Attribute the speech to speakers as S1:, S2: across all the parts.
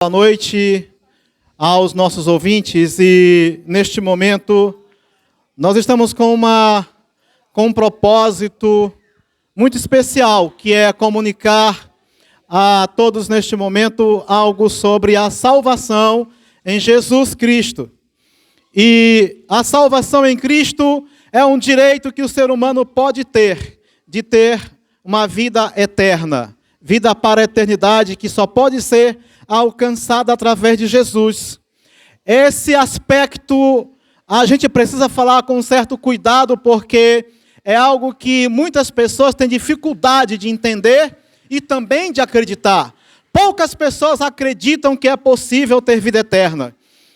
S1: Boa noite aos nossos ouvintes e neste momento nós estamos com um propósito muito especial, que é comunicar a todos neste momento algo sobre a salvação em Jesus Cristo. E a salvação em Cristo é um direito que o ser humano pode ter, de ter uma vida eterna, vida para a eternidade, que só pode ser alcançada através de Jesus. Esse aspecto a gente precisa falar com um certo cuidado, porque é algo que muitas pessoas têm dificuldade de entender e também de acreditar. Poucas pessoas acreditam que é possível ter vida eterna.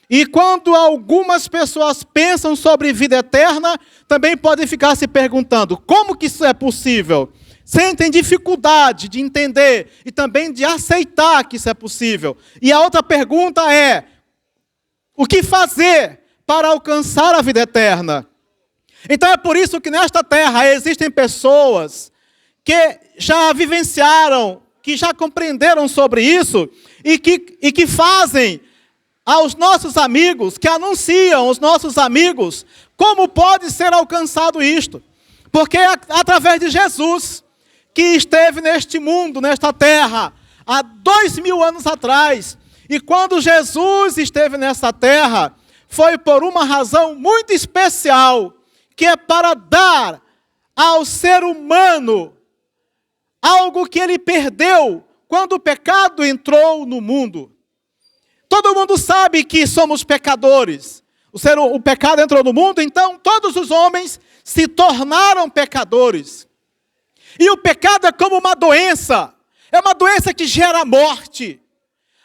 S1: E quando algumas pessoas pensam sobre vida eterna, também podem ficar se perguntando, como que isso é possível? Sentem dificuldade de entender e também de aceitar que isso é possível. E a outra pergunta é, o que fazer para alcançar a vida eterna? Então é por isso que nesta terra existem pessoas que já vivenciaram, que já compreenderam sobre isso e que fazem aos nossos amigos, que anunciam aos nossos amigos como pode ser alcançado isto. Porque é através de Jesus, que esteve neste mundo, nesta terra, há 2000 anos atrás. E quando Jesus esteve nessa terra, foi por uma razão muito especial, que é para dar ao ser humano algo que ele perdeu quando o pecado entrou no mundo. Todo mundo sabe que somos pecadores. O pecado entrou no mundo, então todos os homens se tornaram pecadores. E o pecado é como uma doença. É uma doença que gera morte.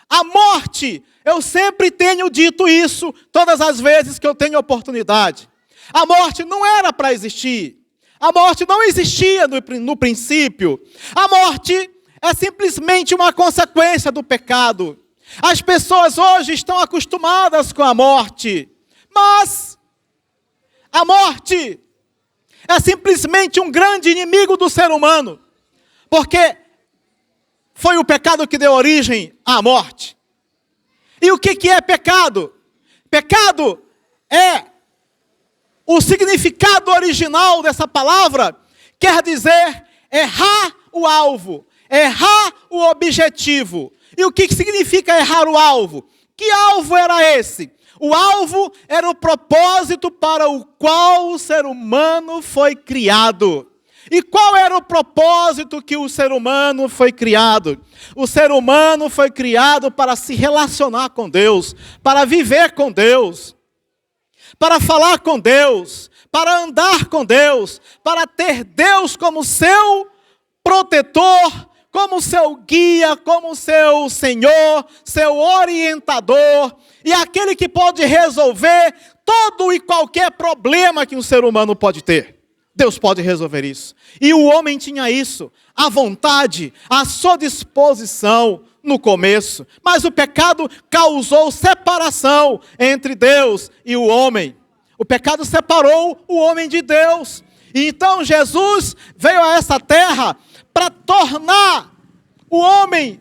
S1: A morte, eu sempre tenho dito isso, todas as vezes que eu tenho oportunidade. A morte não era para existir. A morte não existia no princípio. A morte é simplesmente uma consequência do pecado. As pessoas hoje estão acostumadas com a morte. Mas a morte é simplesmente um grande inimigo do ser humano. Porque foi o pecado que deu origem à morte. E o que é pecado? Pecado é o significado original dessa palavra, quer dizer errar o alvo, errar o objetivo. E o que significa errar o alvo? Que alvo era esse? O alvo era o propósito para o qual o ser humano foi criado. E qual era o propósito que o ser humano foi criado? O ser humano foi criado para se relacionar com Deus, para viver com Deus, para falar com Deus, para andar com Deus, para ter Deus como seu protetor, como seu guia, como seu Senhor, seu orientador, e aquele que pode resolver todo e qualquer problema que um ser humano pode ter. Deus pode resolver isso. E o homem tinha isso, à vontade, à sua disposição no começo. Mas o pecado causou separação entre Deus e o homem. O pecado separou o homem de Deus. E então Jesus veio a essa terra para tornar o homem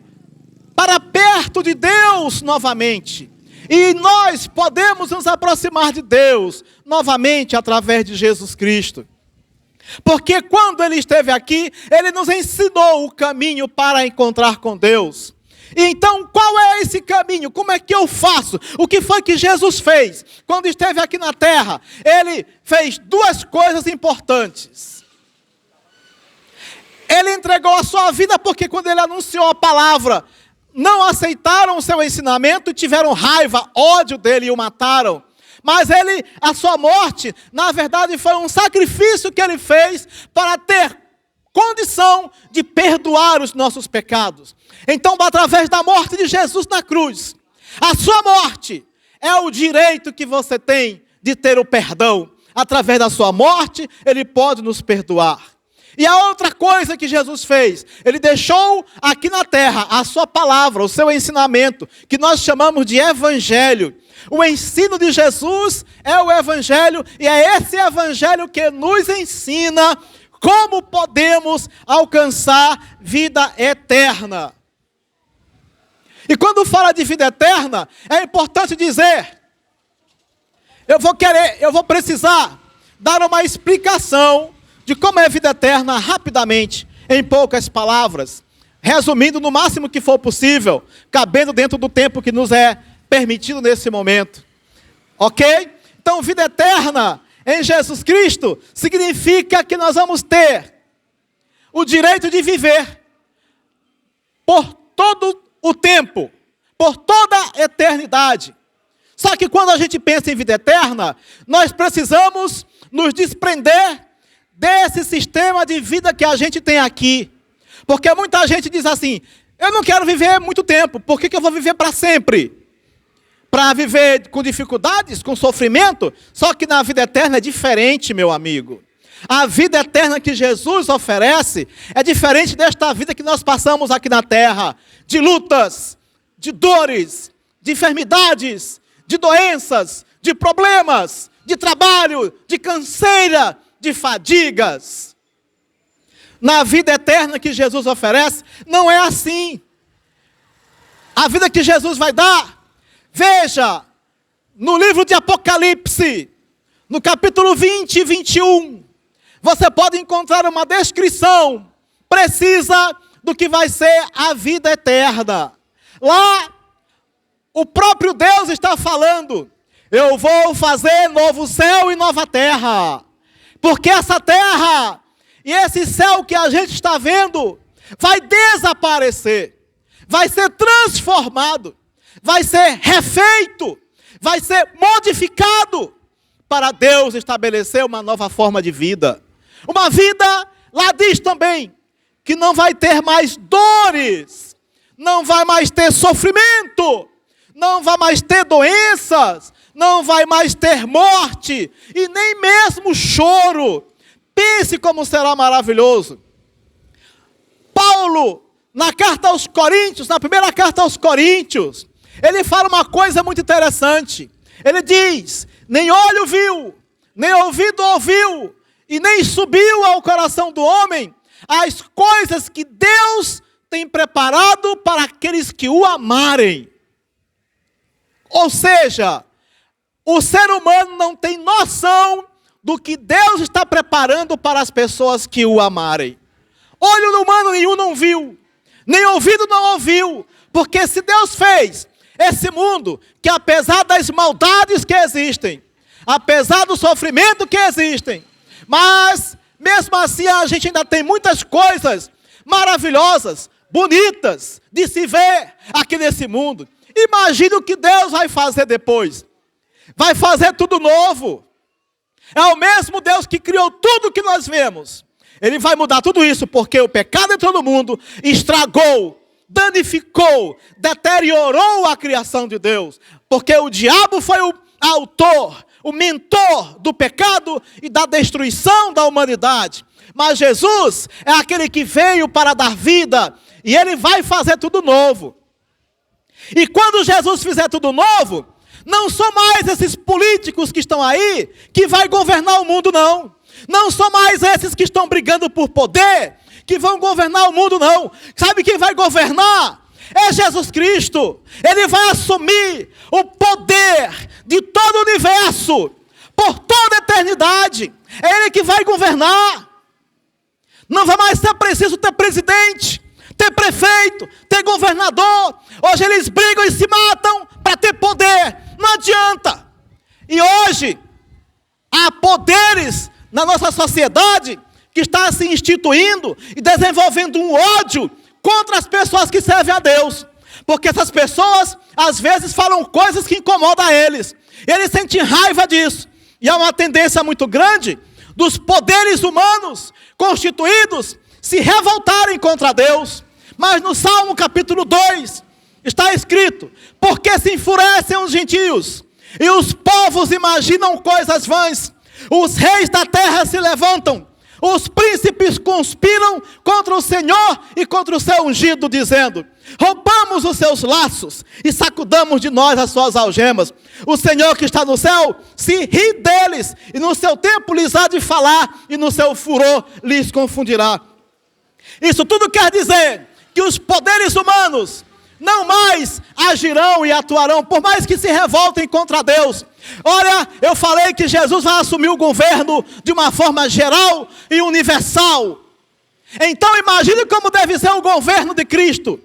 S1: para perto de Deus novamente. E nós podemos nos aproximar de Deus novamente através de Jesus Cristo. Porque quando Ele esteve aqui, Ele nos ensinou o caminho para encontrar com Deus. Então, qual é esse caminho? Como é que eu faço? O que foi que Jesus fez quando esteve aqui na terra? Ele fez duas coisas importantes. Ele entregou a sua vida porque quando Ele anunciou a palavra, não aceitaram o seu ensinamento e tiveram raiva, ódio dele e o mataram. Mas a sua morte, na verdade, foi um sacrifício que Ele fez para ter condição de perdoar os nossos pecados. Então, através da morte de Jesus na cruz, a sua morte é o direito que você tem de ter o perdão. Através da sua morte, Ele pode nos perdoar. E a outra coisa que Jesus fez, Ele deixou aqui na terra a sua palavra, o seu ensinamento, que nós chamamos de evangelho. O ensino de Jesus é o evangelho, e é esse evangelho que nos ensina como podemos alcançar vida eterna. E quando fala de vida eterna, é importante dizer, eu vou precisar dar uma explicação de como é vida eterna rapidamente, em poucas palavras, resumindo no máximo que for possível, cabendo dentro do tempo que nos é permitido nesse momento. Ok? Então, vida eterna em Jesus Cristo significa que nós vamos ter o direito de viver por todo o tempo, por toda a eternidade. Só que quando a gente pensa em vida eterna, nós precisamos nos desprender desse sistema de vida que a gente tem aqui. Porque muita gente diz assim, eu não quero viver muito tempo, por que eu vou viver para sempre? Para viver com dificuldades, com sofrimento? Só que na vida eterna é diferente, meu amigo. A vida eterna que Jesus oferece é diferente desta vida que nós passamos aqui na terra. De lutas, de dores, de enfermidades, de doenças, de problemas, de trabalho, de canseira, de fadigas. Na vida eterna que Jesus oferece, não é assim. A vida que Jesus vai dar, veja, no livro de Apocalipse, no capítulo 20 e 21, você pode encontrar uma descrição precisa do que vai ser a vida eterna. Lá, o próprio Deus está falando, eu vou fazer novo céu e nova terra, porque essa terra e esse céu que a gente está vendo vai desaparecer, vai ser transformado, vai ser refeito, vai ser modificado para Deus estabelecer uma nova forma de vida. Uma vida, lá diz também, que não vai ter mais dores, não vai mais ter sofrimento, não vai mais ter doenças, não vai mais ter morte e nem mesmo choro. Pense como será maravilhoso. Paulo, na carta aos Coríntios, na primeira carta aos Coríntios, ele fala uma coisa muito interessante. Ele diz, nem olho viu, nem ouvido ouviu, e nem subiu ao coração do homem as coisas que Deus tem preparado para aqueles que o amarem. Ou seja, o ser humano não tem noção do que Deus está preparando para as pessoas que o amarem. Olho humano nenhum não viu, nem ouvido não ouviu, porque se Deus fez esse mundo, que apesar das maldades que existem, apesar do sofrimento que existem, mas mesmo assim a gente ainda tem muitas coisas maravilhosas, bonitas de se ver aqui nesse mundo. Imagine o que Deus vai fazer depois. Vai fazer tudo novo. É o mesmo Deus que criou tudo que nós vemos. Ele vai mudar tudo isso porque o pecado entrou no mundo, estragou, danificou, deteriorou a criação de Deus. Porque o diabo foi o autor, o mentor do pecado e da destruição da humanidade. Mas Jesus é aquele que veio para dar vida e ele vai fazer tudo novo. E quando Jesus fizer tudo novo, não são mais esses políticos que estão aí que vai governar o mundo, não. Não são mais esses que estão brigando por poder que vão governar o mundo, não. Sabe quem vai governar? É Jesus Cristo. Ele vai assumir o poder de todo o universo por toda a eternidade. É Ele que vai governar. Não vai mais ser preciso ter presidente, ter prefeito, ter governador. Hoje eles brigam e se matam para ter poder. Não adianta. E hoje há poderes na nossa sociedade que está se instituindo e desenvolvendo um ódio contra as pessoas que servem a Deus. Porque essas pessoas, às vezes, falam coisas que incomodam a eles. Eles sentem raiva disso. E há uma tendência muito grande dos poderes humanos constituídos se revoltarem contra Deus. Mas no Salmo capítulo 2 está escrito: porque se enfurecem os gentios e os povos imaginam coisas vãs, os reis da terra se levantam, os príncipes conspiram contra o Senhor e contra o seu ungido, dizendo: roubamos os seus laços e sacudamos de nós as suas algemas. O Senhor que está no céu se ri deles, e no seu tempo lhes há de falar, e no seu furor lhes confundirá. Isso tudo quer dizer que os poderes humanos não mais agirão e atuarão, por mais que se revoltem contra Deus. Olha, eu falei que Jesus vai assumir o governo de uma forma geral e universal. Então imagine como deve ser o governo de Cristo,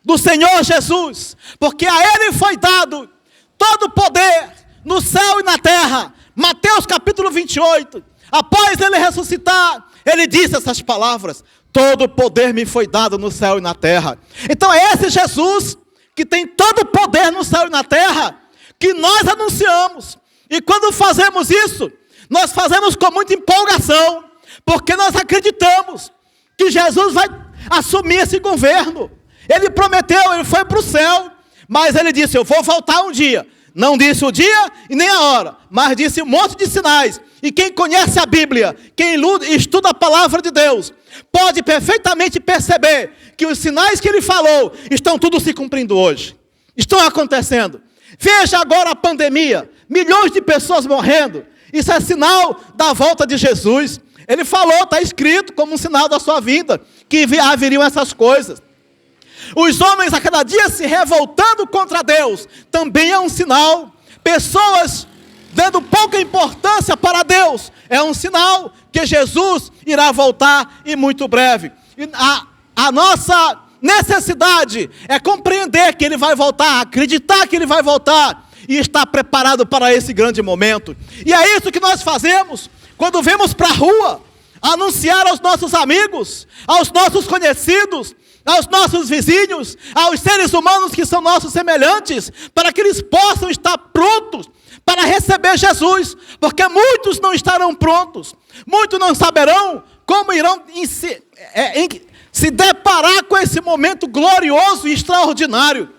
S1: do Senhor Jesus, porque a Ele foi dado todo o poder no céu e na terra. Mateus capítulo 28, após Ele ressuscitar, Ele disse essas palavras: todo o poder me foi dado no céu e na terra. Então é esse Jesus, que tem todo o poder no céu e na terra, que nós anunciamos. E quando fazemos isso, nós fazemos com muita empolgação, porque nós acreditamos que Jesus vai assumir esse governo. Ele prometeu, ele foi para o céu, mas ele disse: eu vou voltar um dia. Não disse o dia e nem a hora, mas disse um monte de sinais. E quem conhece a Bíblia, quem estuda a palavra de Deus, pode perfeitamente perceber que os sinais que ele falou estão tudo se cumprindo hoje. Estão acontecendo. Veja agora a pandemia, milhões de pessoas morrendo. Isso é sinal da volta de Jesus. Ele falou, está escrito como um sinal da sua vinda, que haveriam essas coisas. Os homens a cada dia se revoltando contra Deus, também é um sinal. Pessoas dando pouca importância para Deus, é um sinal que Jesus irá voltar e muito breve. E a nossa necessidade é compreender que Ele vai voltar, acreditar que Ele vai voltar e estar preparado para esse grande momento. E é isso que nós fazemos quando vemos para a rua anunciar aos nossos amigos, aos nossos conhecidos, aos nossos vizinhos, aos seres humanos que são nossos semelhantes, para que eles possam estar prontos para receber Jesus, porque muitos não estarão prontos, muitos não saberão como irão se deparar com esse momento glorioso e extraordinário.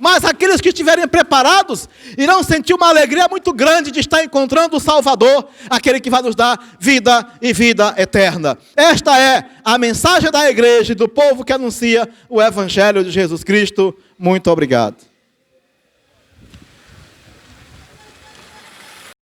S1: Mas aqueles que estiverem preparados irão sentir uma alegria muito grande de estar encontrando o Salvador, aquele que vai nos dar vida e vida eterna. Esta é a mensagem da igreja e do povo que anuncia o Evangelho de Jesus Cristo. Muito obrigado.